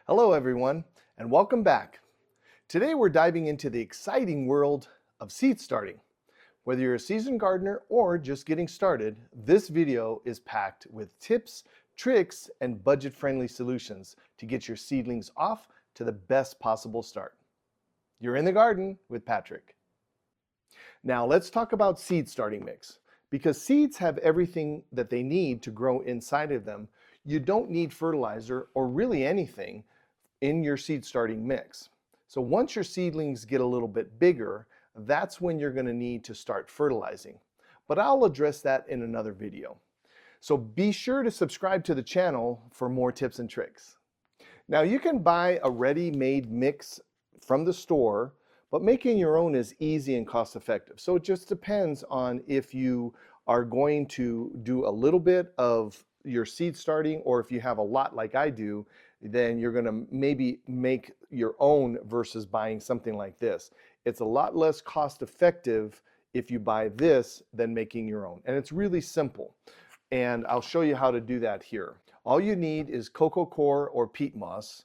Hello everyone, and welcome back. Today we're diving into the exciting world of seed starting. Whether you're a seasoned gardener or just getting started, this video is packed with tips, tricks, and budget-friendly solutions to get your seedlings off to the best possible start. You're in the garden with Patrick. Now let's talk about seed starting mix. Because seeds have everything that they need to grow inside of them, you don't need fertilizer or really anything in your seed starting mix. So once your seedlings get a little bit bigger, that's when you're going to need to start fertilizing. But I'll address that in another video. So be sure to subscribe to the channel for more tips and tricks. Now you can buy a ready-made mix from the store, but making your own is easy and cost effective. So it just depends on if you are going to do a little bit of your seed starting, or if you have a lot like I do, then you're going to maybe make your own versus buying something like this. It's a lot less cost effective if you buy this than making your own. And it's really simple. And I'll show you how to do that here. All you need is cocoa coir or peat moss,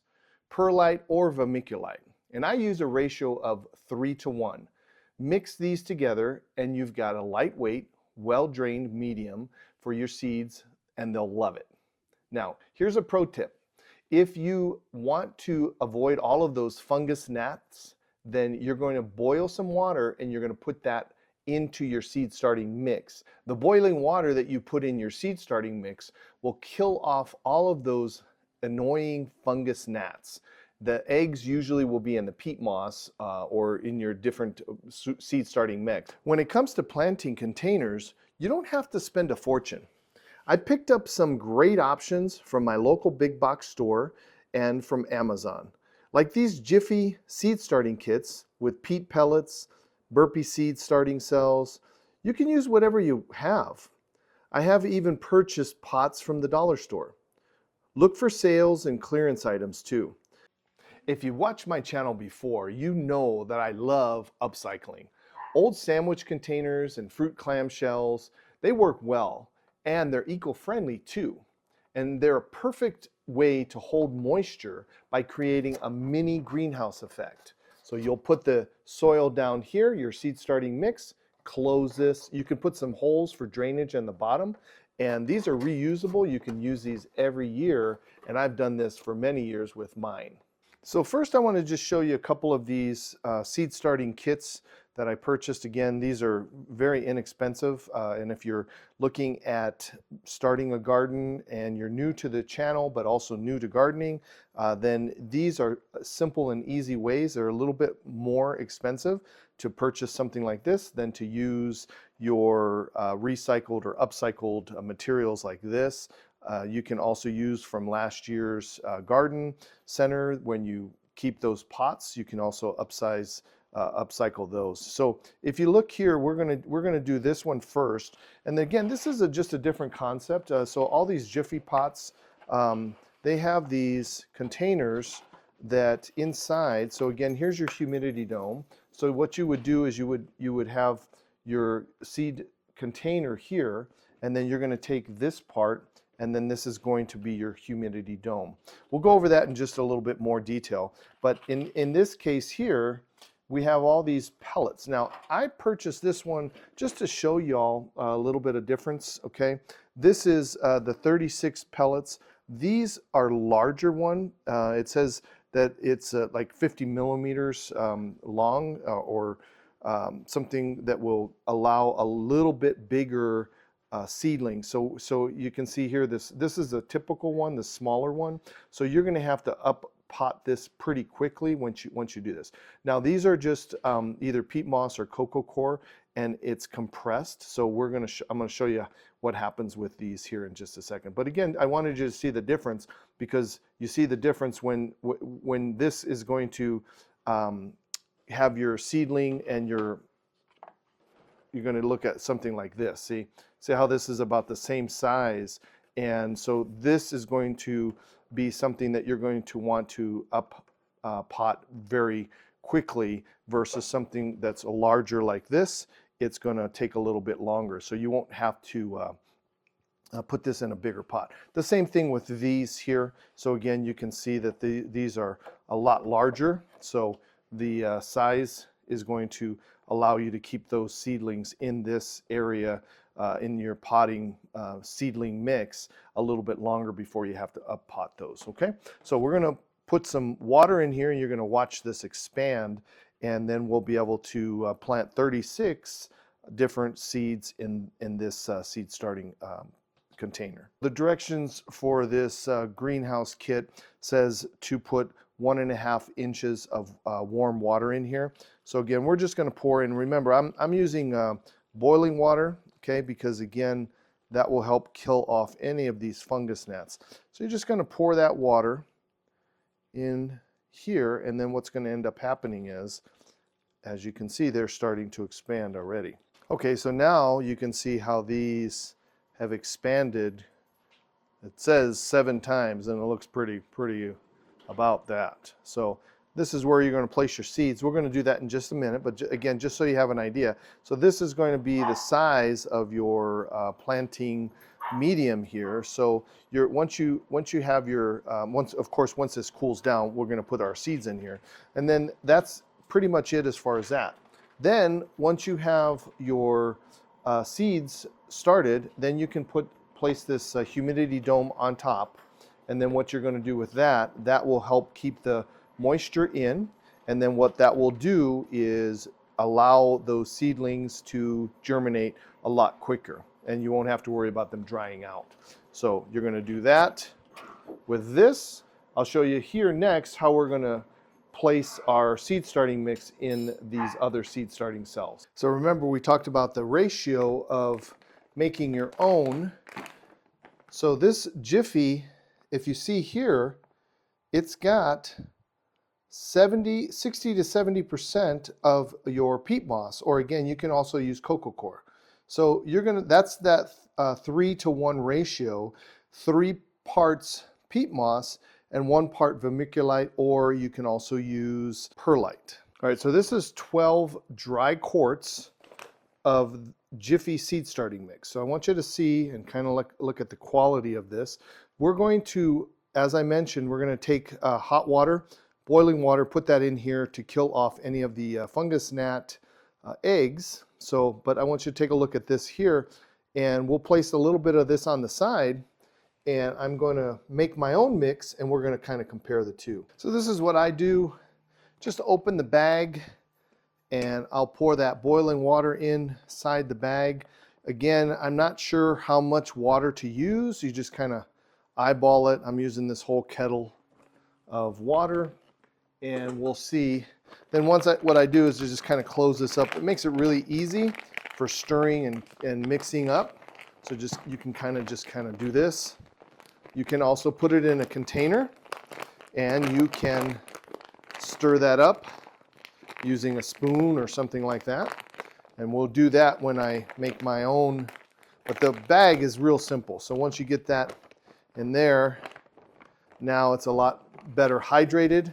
perlite or vermiculite. And I use a ratio of 3:1. Mix these together and you've got a lightweight, well-drained medium for your seeds, and they'll love it. Now, here's a pro tip. If you want to avoid all of those fungus gnats, then you're going to boil some water and you're going to put that into your seed starting mix. The boiling water that you put in your seed starting mix will kill off all of those annoying fungus gnats. The eggs usually will be in the peat moss or in your different seed starting mix. When it comes to planting containers, you don't have to spend a fortune. I picked up some great options from my local big box store and from Amazon. Like these Jiffy seed starting kits with peat pellets, burpee seed starting cells. You can use whatever you have. I have even purchased pots from the dollar store. Look for sales and clearance items too. If you've watched my channel before, you know that I love upcycling. Old sandwich containers and fruit clamshells, they work well, and they're eco-friendly too. And they're a perfect way to hold moisture by creating a mini greenhouse effect. So you'll put the soil down here, your seed starting mix, close this. You can put some holes for drainage in the bottom, and these are reusable. You can use these every year, and I've done this for many years with mine. So first I want to just show you a couple of these seed starting kits that I purchased. Again, these are very inexpensive, and if you're looking at starting a garden and you're new to the channel but also new to gardening, then these are simple and easy ways. They're a little bit more expensive to purchase something like this than to use your recycled or upcycled materials like this. You can also use from last year's garden center. When you keep those pots, you can also upcycle those. So if you look here, we're gonna do this one first. And again, this is just a different concept. So all these Jiffy pots, they have these containers that inside. So again, here's your humidity dome. So what you would do is you would have your seed container here, and then you're going to take this part, and then this is going to be your humidity dome. We'll go over that in just a little bit more detail. But in this case here, we have all these pellets. Now, I purchased this one just to show y'all a little bit of difference, okay? This is the 36 pellets. These are larger one. It says that it's like 50 millimeters long or something that will allow a little bit bigger seedling. So you can see here, this is a typical one, the smaller one. So you're going to have to up pot this pretty quickly once you do this. Now these are just either peat moss or cocoa coir, and it's compressed. So I'm going to show you what happens with these here in just a second. But again, I wanted you to see the difference, because you see the difference when this is going to have your seedling, and you're going to look at something like this. See how this is about the same size, and so this is going to be something that you're going to want to pot very quickly versus something that's larger like this. It's going to take a little bit longer, so you won't have to put this in a bigger pot. The same thing with these here. So again, you can see that these are a lot larger. So the size is going to allow you to keep those seedlings in this area in your potting seedling mix a little bit longer before you have to up pot those, okay? So we're gonna put some water in here and you're gonna watch this expand, and then we'll be able to plant 36 different seeds in this seed starting container. The directions for this greenhouse kit says to put 1.5 inches of warm water in here. So again, we're just going to pour in. Remember, I'm using boiling water, okay, because again, that will help kill off any of these fungus gnats. So you're just going to pour that water in here, and then what's going to end up happening is, as you can see, they're starting to expand already. Okay, so now you can see how these have expanded. It says 7 times, and it looks pretty about that. So this is where you're going to place your seeds. We're going to do that in just a minute, but again, just so you have an idea. So this is going to be the size of your planting medium here. So once you have your of course once this cools down, we're going to put our seeds in here, and then that's pretty much it as far as that. Then once you have your seeds started, then you can place this humidity dome on top, and then what you're going to do with that will help keep the moisture in, and then what that will do is allow those seedlings to germinate a lot quicker, and you won't have to worry about them drying out. So you're going to do that with this. I'll show you here next how we're going to place our seed starting mix in these other seed starting cells. So remember, we talked about the ratio of making your own. So this Jiffy, if you see here, it's got 60 to 70% of your peat moss, or again, you can also use coco coir. So that's that 3-to-1 ratio, 3 parts peat moss and 1 part vermiculite, or you can also use perlite. All right, so this is 12 dry quarts of Jiffy seed starting mix. So I want you to see and kind of look at the quality of this. We're going to, as I mentioned, we're going to take hot water, boiling water, put that in here to kill off any of the fungus gnat eggs. So, but I want you to take a look at this here, and we'll place a little bit of this on the side, and I'm going to make my own mix, and we're going to kind of compare the two. So this is what I do. Just open the bag, and I'll pour that boiling water inside the bag. Again, I'm not sure how much water to use. You just kind of eyeball it. I'm using this whole kettle of water, and we'll see. Then what I do is just kind of close this up. It makes it really easy for stirring and mixing up. So you can kind of do this. You can also put it in a container, and you can stir that up using a spoon or something like that. And we'll do that when I make my own. But the bag is real simple. So once you get that in there, now it's a lot better hydrated.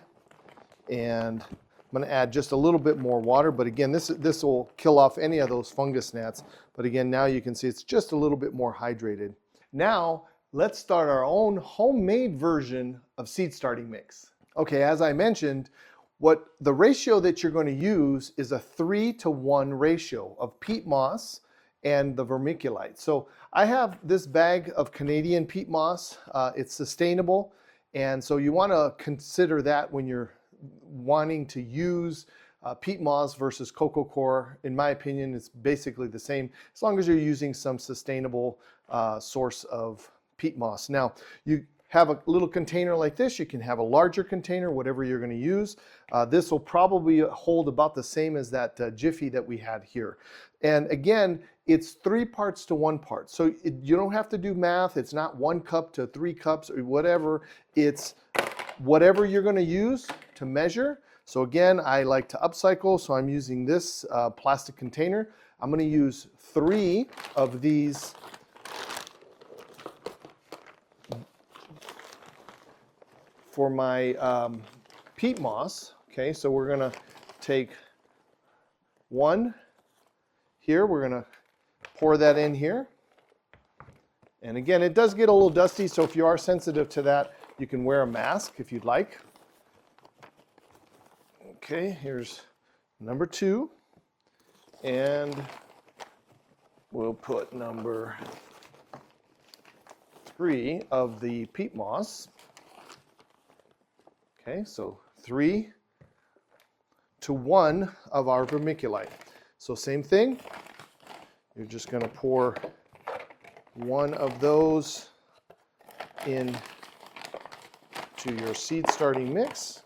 And I'm going to add just a little bit more water. But again, this will kill off any of those fungus gnats. But again, now you can see it's just a little bit more hydrated. Now, let's start our own homemade version of seed starting mix. Okay, as I mentioned, what the ratio that you're going to use is a 3-to-1 ratio of peat moss and the vermiculite. So I have this bag of Canadian peat moss. It's sustainable, and so you want to consider that when you're wanting to use peat moss versus coco coir. In my opinion, it's basically the same as long as you're using some sustainable source of peat moss. Now, you have a little container like this. You can have a larger container, whatever you're going to use. This will probably hold about the same as that Jiffy that we had here. And again, it's 3 parts to 1 part. So you don't have to do math. It's not 1 cup to 3 cups or whatever. It's whatever you're going to use to measure. So again, I like to upcycle, so I'm using this plastic container. I'm going to use 3 of these for my peat moss. Okay, so we're going to take 1 here. We're going to pour that in here. And again, it does get a little dusty, so if you are sensitive to that, you can wear a mask if you'd like. Okay, here's number 2. And we'll put number 3 of the peat moss. Okay, so 3 to 1 of our vermiculite. So same thing, you're just going to pour 1 of those in to your seed starting mix.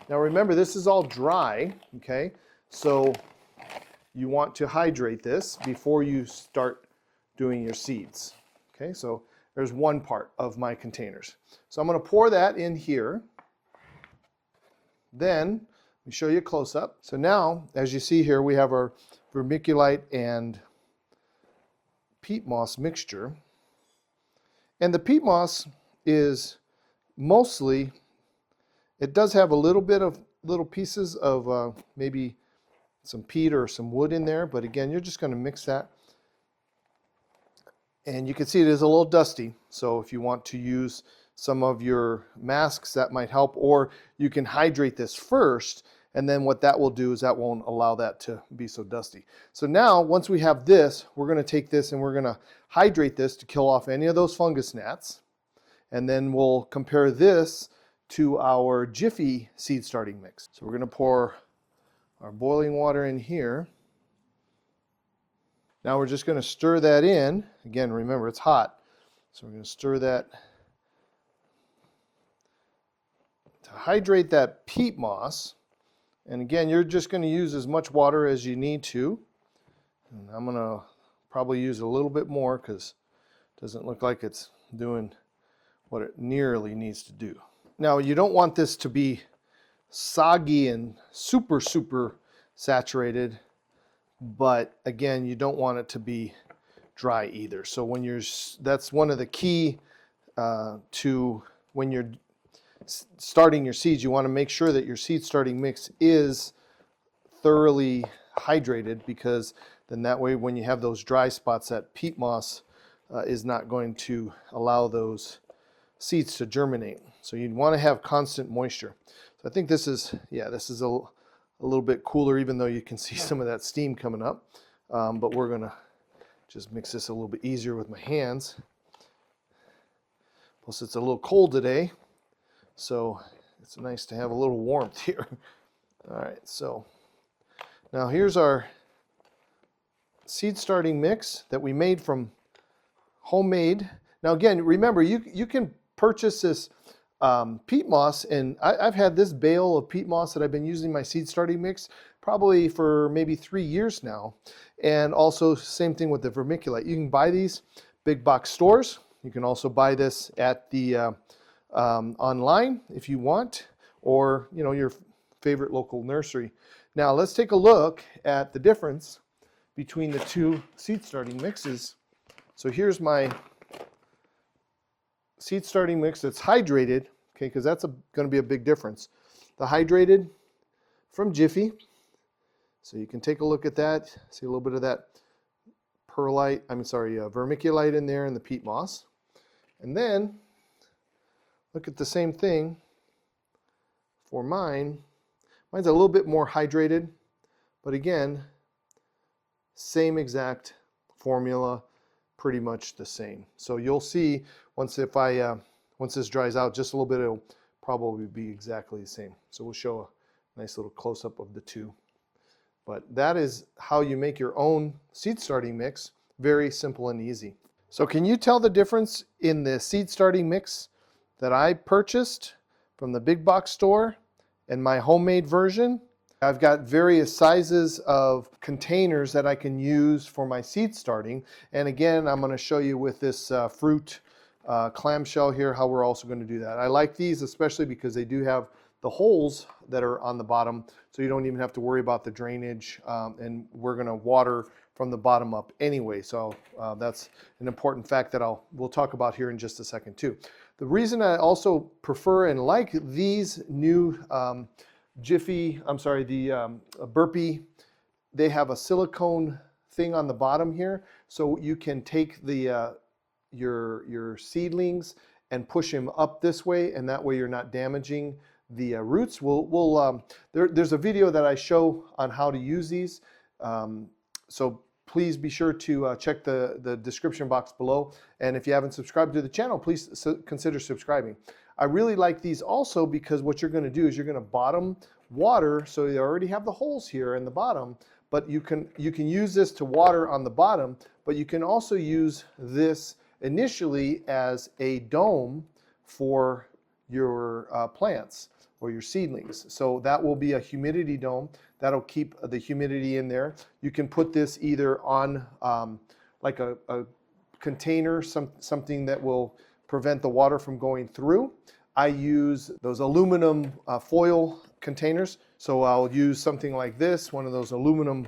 Now remember, this is all dry, okay? So you want to hydrate this before you start doing your seeds. Okay, so there's one part of my containers. So I'm going to pour that in here. Then, let me show you a close-up. So now, as you see here, we have our vermiculite and peat moss mixture. And the peat moss is mostly, it does have a little bit of little pieces of maybe some peat or some wood in there, but again, you're just going to mix that. And you can see it is a little dusty, so if you want to use some of your masks, that might help, or you can hydrate this first, and then what that will do is that won't allow that to be so dusty. So now, once we have this, we're going to take this and we're going to hydrate this to kill off any of those fungus gnats, and then we'll compare this to our Jiffy seed starting mix. So we're going to pour our boiling water in here. Now we're just going to stir that in. Again, remember, it's hot. So we're going to stir that to hydrate that peat moss. And again, you're just going to use as much water as you need to. And I'm going to probably use a little bit more because it doesn't look like it's doing what it nearly needs to do. Now, you don't want this to be soggy and super saturated. But again, you don't want it to be dry either. So when that's one of the key to when you're starting your seeds, you want to make sure that your seed starting mix is thoroughly hydrated, because then that way when you have those dry spots, that peat moss is not going to allow those seeds to germinate. So you'd want to have constant moisture. So I think this is, yeah, this is a little bit cooler, even though you can see some of that steam coming up. But we're going to just mix this a little bit easier with my hands. Plus it's a little cold today, so it's nice to have a little warmth here. All right, so now here's our seed starting mix that we made from homemade. Now again, remember, you can purchase this peat moss, and I've had this bale of peat moss that I've been using my seed starting mix probably for maybe 3 years now. And also same thing with the vermiculite. You can buy these big box stores. You can also buy this at the online if you want, or your favorite local nursery. Now let's take a look at the difference between the two seed starting mixes. So here's my seed starting mix that's hydrated, okay, because that's going to be a big difference. The hydrated from Jiffy. So you can take a look at that, see a little bit of that vermiculite in there and the peat moss. And then look at the same thing for mine. Mine's a little bit more hydrated, but again, same exact formula, pretty much the same. So you'll see once this dries out just a little bit, it'll probably be exactly the same. So we'll show a nice little close-up of the two. But that is how you make your own seed starting mix. Very simple and easy. So can you tell the difference in the seed starting mix that I purchased from the big box store and my homemade version? I've got various sizes of containers that I can use for my seed starting. And again, I'm going to show you with this fruit clamshell here how we're also going to do that. I like these especially because they do have the holes that are on the bottom, so you don't even have to worry about the drainage, and we're going to water from the bottom up anyway. So that's an important fact that we'll talk about here in just a second too. The reason I also prefer and like these new Jiffy, the Burpee, they have a silicone thing on the bottom here, so you can take the your seedlings and push them up this way, and that way you're not damaging the roots. There's a video that I show on how to use these, so please be sure to check the description box below. And if you haven't subscribed to the channel, please consider subscribing. I really like these also because what you're going to do is you're going to bottom water, so you already have the holes here in the bottom, but you can use this to water on the bottom, but you can also use this initially as a dome for your plants or your seedlings. So that will be a humidity dome. That'll keep the humidity in there. You can put this either on like a container, something that will prevent the water from going through. I use those aluminum foil containers. So I'll use something like this, one of those aluminum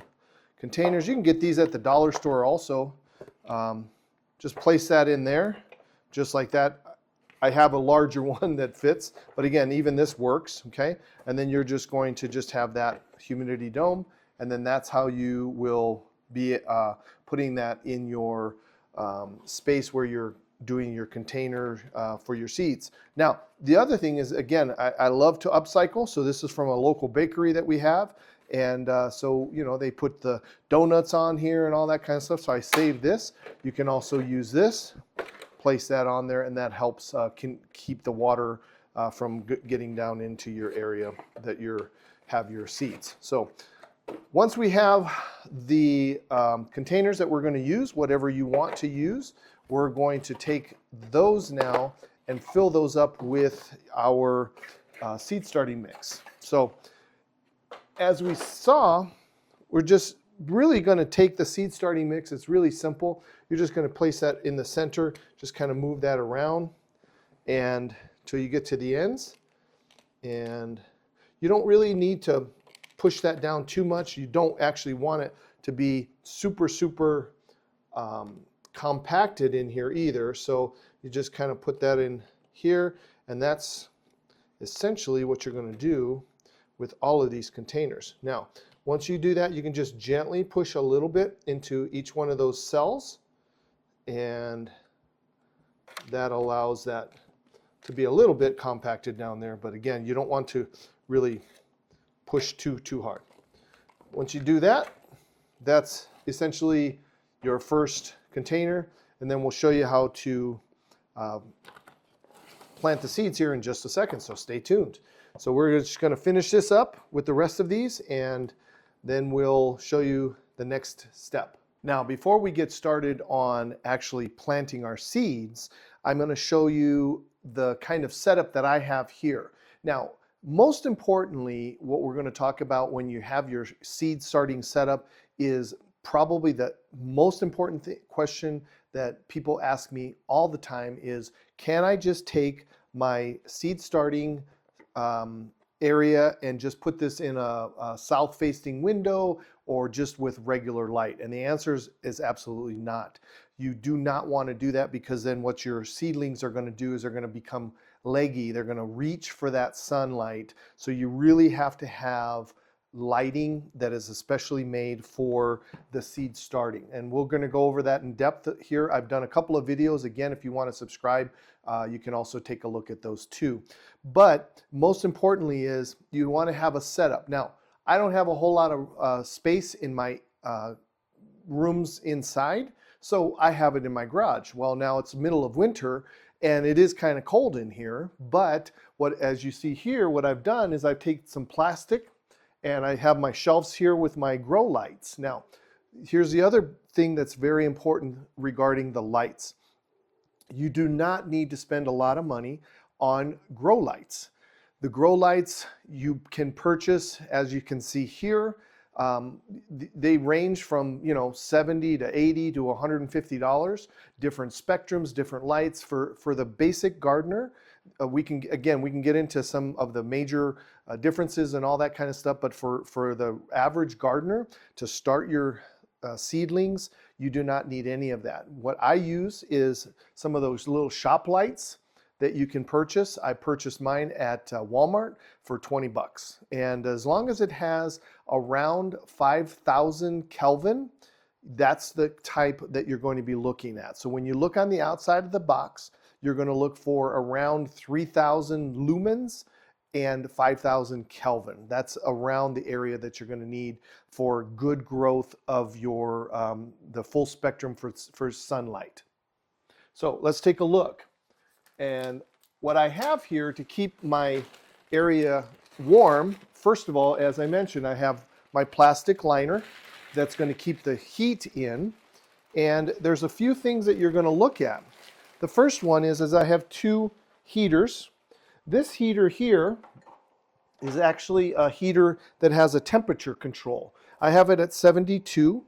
containers. You can get these at the dollar store also. Just place that in there, just like that. I have a larger one that fits, but again, even this works, okay? And then you're just going to just have that humidity dome, and then that's how you will be putting that in your space where you're doing your container for your seeds. Now, the other thing is, again, I love to upcycle, so this is from a local bakery that we have. And so, you know, they put the donuts on here and all that kind of stuff. So I saved this. You can also use this, place that on there, and that helps can keep the water from getting down into your area that you have your seeds. So once we have the containers that we're going to use, whatever you want to use, we're going to take those now and fill those up with our seed starting mix. So as we saw, we're just really going to take the seed starting mix. It's really simple. You're just going to place that in the center, just kind of move that around and until you get to the ends. And you don't really need to push that down too much. You don't actually want it to be super compacted in here either. So you just kind of put that in here, and that's essentially what you're going to do with all of these containers. Now, once you do that, you can just gently push a little bit into each one of those cells, and that allows that to be a little bit compacted down there. But again, you don't want to really push too hard. Once you do that, that's essentially your first container, and then we'll show you how to plant the seeds here in just a second, so stay tuned. So we're just going to finish this up with the rest of these, and then we'll show you the next step. Now, before we get started on actually planting our seeds, I'm going to show you the kind of setup that I have here. Now, most importantly, what we're going to talk about when you have your seed starting setup is probably the most important question that people ask me all the time is, can I just take my seed starting area and just put this in a south-facing window or just with regular light? And the answer is absolutely not. You do not want to do that, because then what your seedlings are going to do is they're going to become leggy. They're going to reach for that sunlight. So you really have to have lighting that is especially made for the seed starting. And we're going to go over that in depth here. I've done a couple of videos. Again, if you want to subscribe, you can also take a look at those too. But most importantly is you want to have a setup. Now, I don't have a whole lot of space in my rooms inside, so I have it in my garage. Well, now it's middle of winter and it is kind of cold in here, but as you see here, what I've done is I've taken some plastic and I have my shelves here with my grow lights. Now, here's the other thing that's very important regarding the lights. You do not need to spend a lot of money on grow lights. The grow lights you can purchase, as you can see here, they range from $70 to $80 to $150. Different spectrums, different lights. For the basic gardener, we can get into some of the major differences and all that kind of stuff. But for the average gardener to start your seedlings, you do not need any of that. What I use is some of those little shop lights that you can purchase. I purchased mine at Walmart for 20 bucks. And as long as it has around 5,000 Kelvin, that's the type that you're going to be looking at. So when you look on the outside of the box, you're going to look for around 3,000 lumens and 5,000 Kelvin. That's around the area that you're going to need for good growth of your the full spectrum for sunlight. So let's take a look. And what I have here to keep my area warm, first of all, as I mentioned, I have my plastic liner that's going to keep the heat in. And there's a few things that you're going to look at. The first one is I have two heaters. This heater here is actually a heater that has a temperature control. I have it at 72,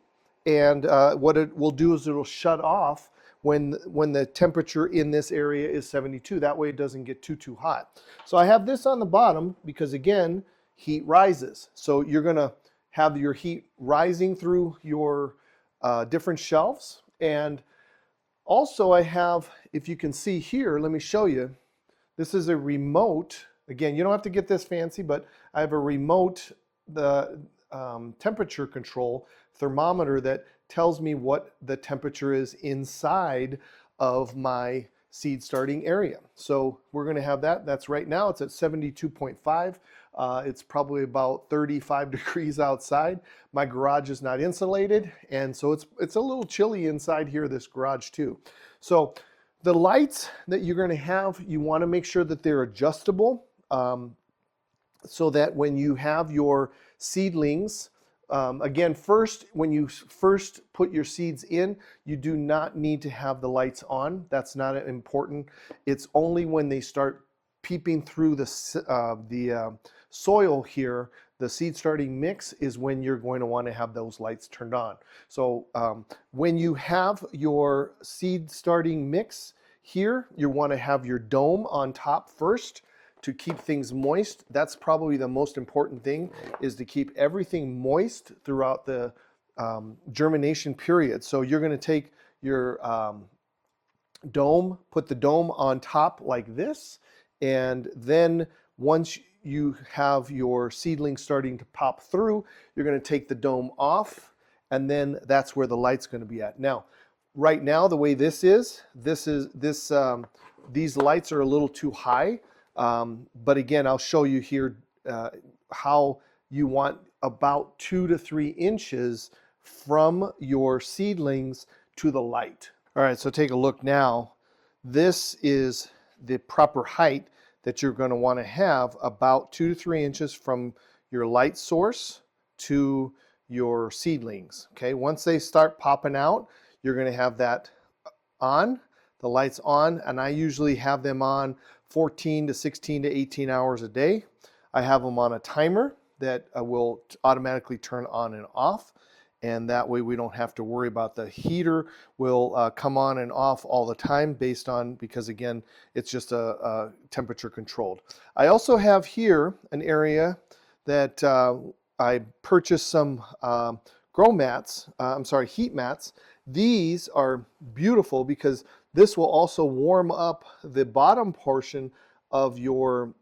and what it will do is it'll shut off when the temperature in this area is 72. That way it doesn't get too hot. So I have this on the bottom because, again, heat rises. So you're going to have your heat rising through your different shelves. And also I have, if you can see here, let me show you, this is a remote. Again, you don't have to get this fancy, but I have a remote temperature control thermometer that tells me what the temperature is inside of my seed starting area. So we're going to have that. That's right now, it's at 72.5. It's probably about 35 degrees outside. My garage is not insulated, and so it's a little chilly inside here, this garage too. So the lights that you're going to have, you want to make sure that they're adjustable, so that when you have your seedlings, again, first, when you first put your seeds in, you do not need to have the lights on. That's not important. It's only when they start peeping through the soil here, the seed starting mix, is when you're going to want to have those lights turned on. So when you have your seed starting mix here, you want to have your dome on top first to keep things moist. That's probably the most important thing, is to keep everything moist throughout the germination period. So you're going to take your dome, put the dome on top like this, and then once you have your seedling starting to pop through, you're going to take the dome off, and then that's where the light's going to be at. Now, right now, the way these lights are a little too high. But again, I'll show you here how you want about 2 to 3 inches from your seedlings to the light. All right, so take a look now. This is the proper height that you're going to want to have, about 2 to 3 inches from your light source to your seedlings. Okay, once they start popping out, you're going to have that on, the lights on, and I usually have them on 14 to 16 to 18 hours a day. I have them on a timer that will automatically turn on and off, and that way we don't have to worry about the heater will come on and off all the time because again, it's just a temperature controlled. I also have here an area that I purchased some heat mats. These are beautiful because this will also warm up the bottom portion of your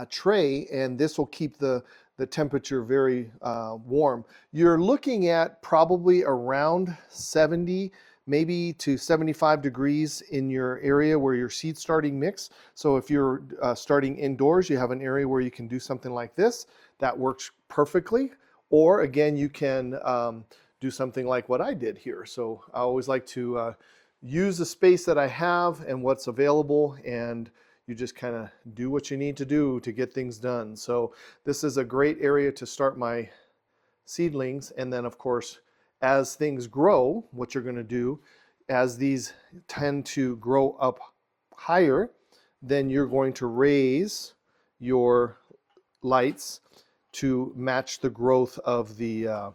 tray, and this will keep the temperature very warm. You're looking at probably around 70, maybe to 75 degrees in your area where your seed starting mix. So if you're starting indoors, you have an area where you can do something like this. That works perfectly. Or again, you can do something like what I did here. So I always like to use the space that I have and what's available, and you just kind of do what you need to do to get things done. So this is a great area to start my seedlings. And then of course, as things grow, what you're going to do, as these tend to grow up higher, then you're going to raise your lights to match the growth of the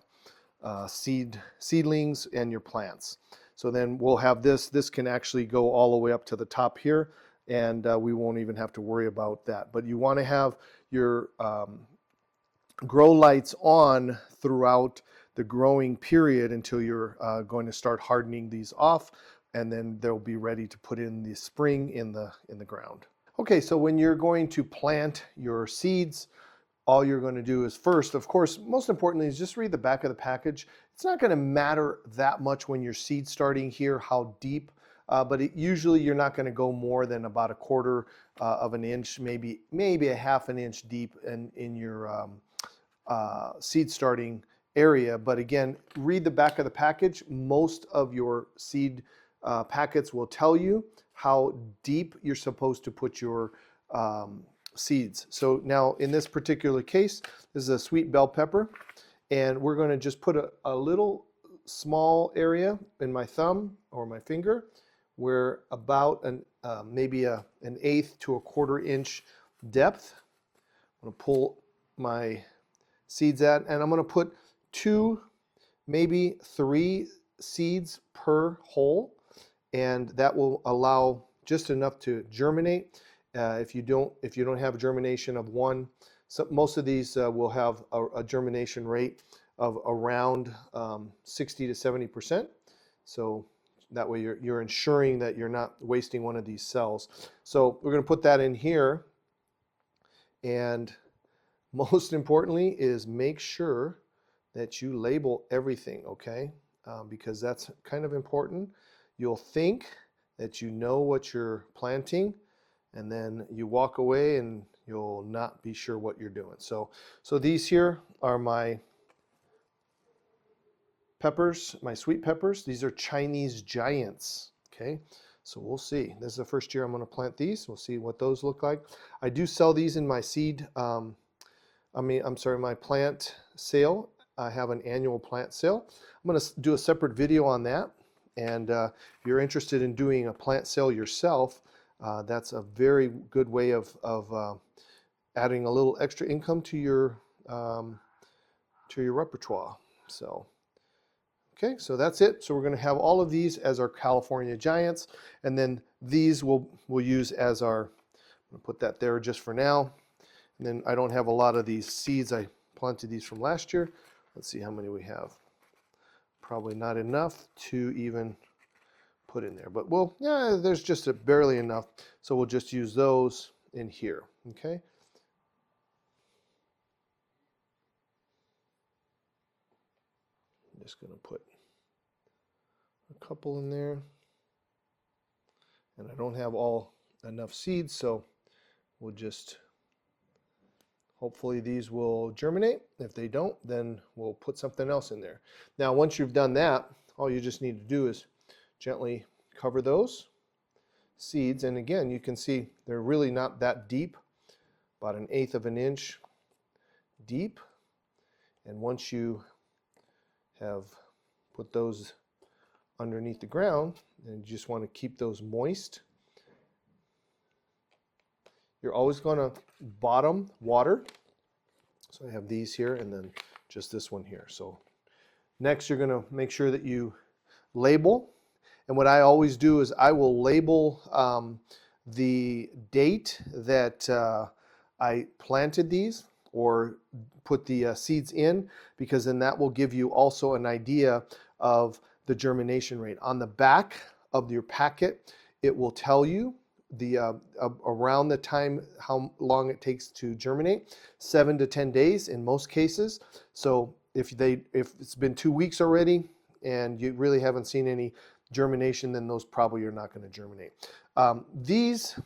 seedlings and your plants. So then we'll have this can actually go all the way up to the top here, and we won't even have to worry about that. But you want to have your grow lights on throughout the growing period until you're going to start hardening these off, and then they'll be ready to put in the spring in the ground. Okay, so when you're going to plant your seeds, all you're going to do is first, of course, most importantly, is just read the back of the package. It's not going to matter that much when you're seed starting here, how deep, but usually you're not going to go more than about a quarter of an inch, maybe a half an inch deep in your seed starting area. But again, read the back of the package. Most of your seed packets will tell you how deep you're supposed to put your seeds. So now in this particular case, this is a sweet bell pepper, and we're going to just put a little small area in my thumb or my finger where about maybe an eighth to a quarter inch depth. I'm going to pull my seeds at, and I'm going to put 2, maybe 3 seeds per hole, and that will allow just enough to germinate. If you don't have a germination of 1, so most of these will have a germination rate of around 60 to 70%. So that way you're ensuring that you're not wasting one of these cells. So we're going to put that in here, and most importantly is make sure that you label everything, okay? Because that's kind of important. You'll think that you know what you're planting, and then you walk away and you'll not be sure what you're doing. So these here are my peppers, my sweet peppers. These are Chinese giants, okay? So we'll see. This is the first year I'm going to plant these. We'll see what those look like. I do sell these in my my plant sale. I have an annual plant sale. I'm going to do a separate video on that. And if you're interested in doing a plant sale yourself, that's a very good way of adding a little extra income to your repertoire. So, okay, so that's it. So we're going to have all of these as our California Giants, and then these we'll use as our. I'm going to put that there just for now. And then I don't have a lot of these seeds. I planted these from last year. Let's see how many we have. Probably not enough to even put in there, but there's just barely enough. So we'll just use those in here, okay? I'm just gonna put a couple in there. And I don't have enough seeds, so we'll just, hopefully these will germinate. If they don't, then we'll put something else in there. Now, once you've done that, all you just need to do is gently cover those seeds. And again, you can see they're really not that deep, about an eighth of an inch deep. And once you have put those underneath the ground, and you just want to keep those moist, you're always going to bottom water. So I have these here, and then just this one here. So next, you're going to make sure that you label. And what I always do is I will label the date that I planted these or put the seeds in, because then that will give you also an idea of the germination rate. On the back of your packet, it will tell you the around the time how long it takes to germinate, 7 to 10 days in most cases. So if it's been 2 weeks already and you really haven't seen any germination, then those probably are not going to germinate. These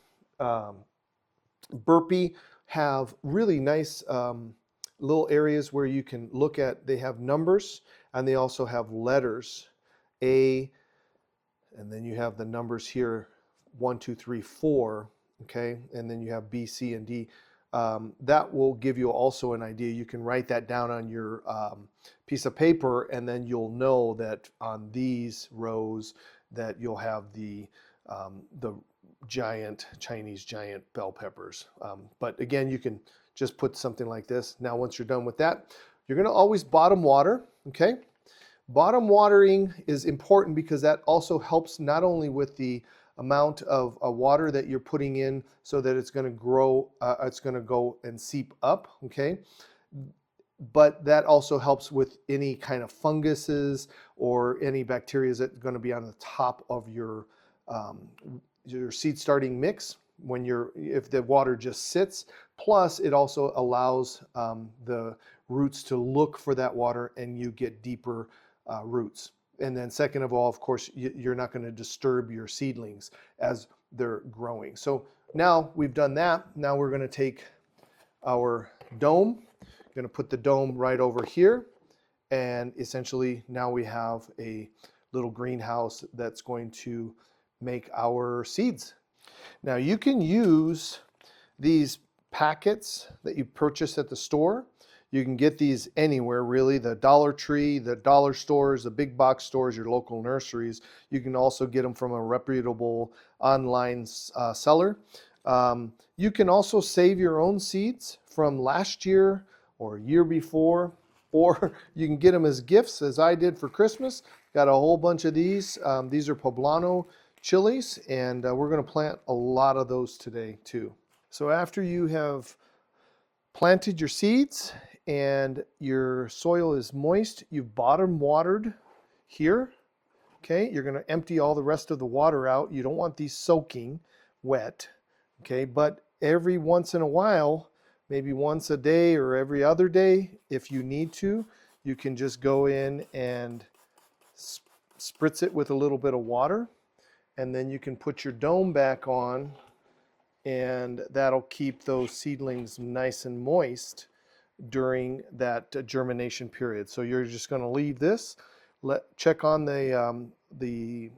burpee have really nice little areas where you can look at. They have numbers, and they also have letters, A, and then you have the numbers here, 1, 2, 3, 4, okay, and then you have B, C, and D. That will give you also an idea. You can write that down on your piece of paper, and then you'll know that on these rows that you'll have the Chinese giant bell peppers. But again, you can just put something like this. Now, once you're done with that, you're going to always bottom water, okay? Bottom watering is important because that also helps not only with the amount of water that you're putting in so that it's going to grow, it's going to go and seep up, okay? But that also helps with any kind of funguses or any bacteria that's going to be on the top of your seed starting mix. If the water just sits, Plus, it also allows the roots to look for that water and you get deeper roots. And then second of all, of course, you're not going to disturb your seedlings as they're growing. So now we've done that. Now we're going to take our dome. Going to put the dome right over here. And essentially now we have a little greenhouse that's going to make our seeds. Now you can use these packets that you purchase at the store. You can get these anywhere really, the Dollar Tree, the dollar stores, the big box stores, your local nurseries. You can also get them from a reputable online seller. You can also save your own seeds from last year or year before, or you can get them as gifts as I did for Christmas. Got a whole bunch of these. These are poblano chilies, and we're going to plant a lot of those today too. So after you have planted your seeds and your soil is moist, you've bottom watered here. Okay, you're going to empty all the rest of the water out. You don't want these soaking wet. Okay, but every once in a while, maybe once a day or every other day, if you need to, you can just go in and spritz it with a little bit of water, and then you can put your dome back on, and that'll keep those seedlings nice and moist during that germination period. So you're just going to leave this, check on the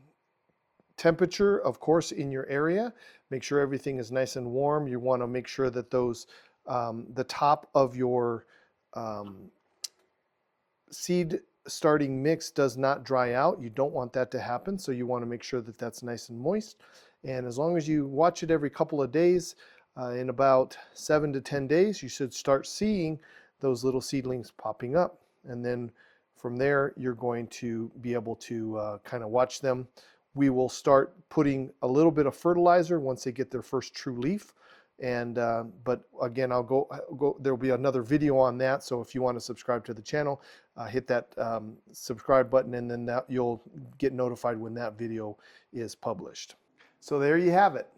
temperature, of course, in your area. Make sure everything is nice and warm. You want to make sure that those the top of your seed starting mix does not dry out. You don't want that to happen, so you want to make sure that that's nice and moist. And as long as you watch it every couple of days, in about 7 to 10 days, you should start seeing those little seedlings popping up. And then from there, you're going to be able to kind of watch them. We will start putting a little bit of fertilizer once they get their first true leaf. And but again, I'll go. There'll be another video on that. So if you want to subscribe to the channel, hit that subscribe button, and then you'll get notified when that video is published. So there you have it.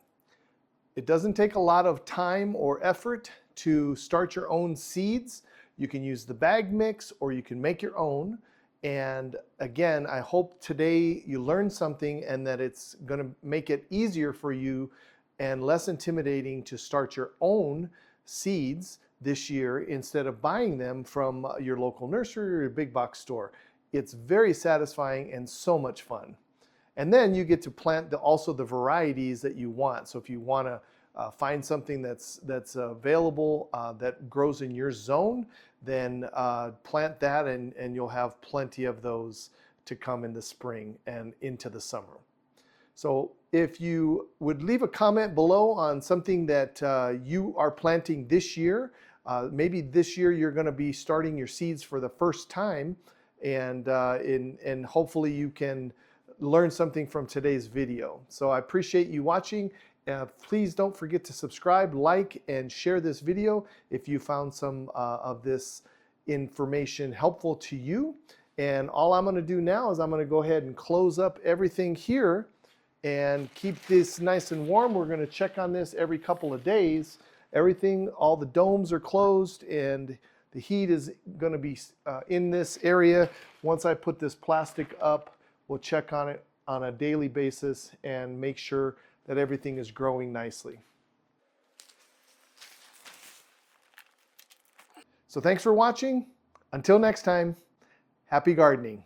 It doesn't take a lot of time or effort to start your own seeds. You can use the bag mix or you can make your own. And again, I hope today you learned something and that it's going to make it easier for you and less intimidating to start your own seeds this year instead of buying them from your local nursery or your big box store. It's very satisfying and so much fun. And then you get to plant also the varieties that you want. So if you want to find something that's available that grows in your zone, then plant that, and you'll have plenty of those to come in the spring and into the summer. So if you would leave a comment below on something that you are planting this year, maybe this year you're going to be starting your seeds for the first time, and hopefully you can learn something from today's video. So I appreciate you watching. Please don't forget to subscribe, like, and share this video if you found some of this information helpful to you. And all I'm going to do now is I'm going to go ahead and close up everything here and keep this nice and warm. We're going to check on this every couple of days. Everything, all the domes are closed and the heat is going to be in this area. Once I put this plastic up, we'll check on it on a daily basis and make sure that everything is growing nicely. So thanks for watching. Until next time, happy gardening.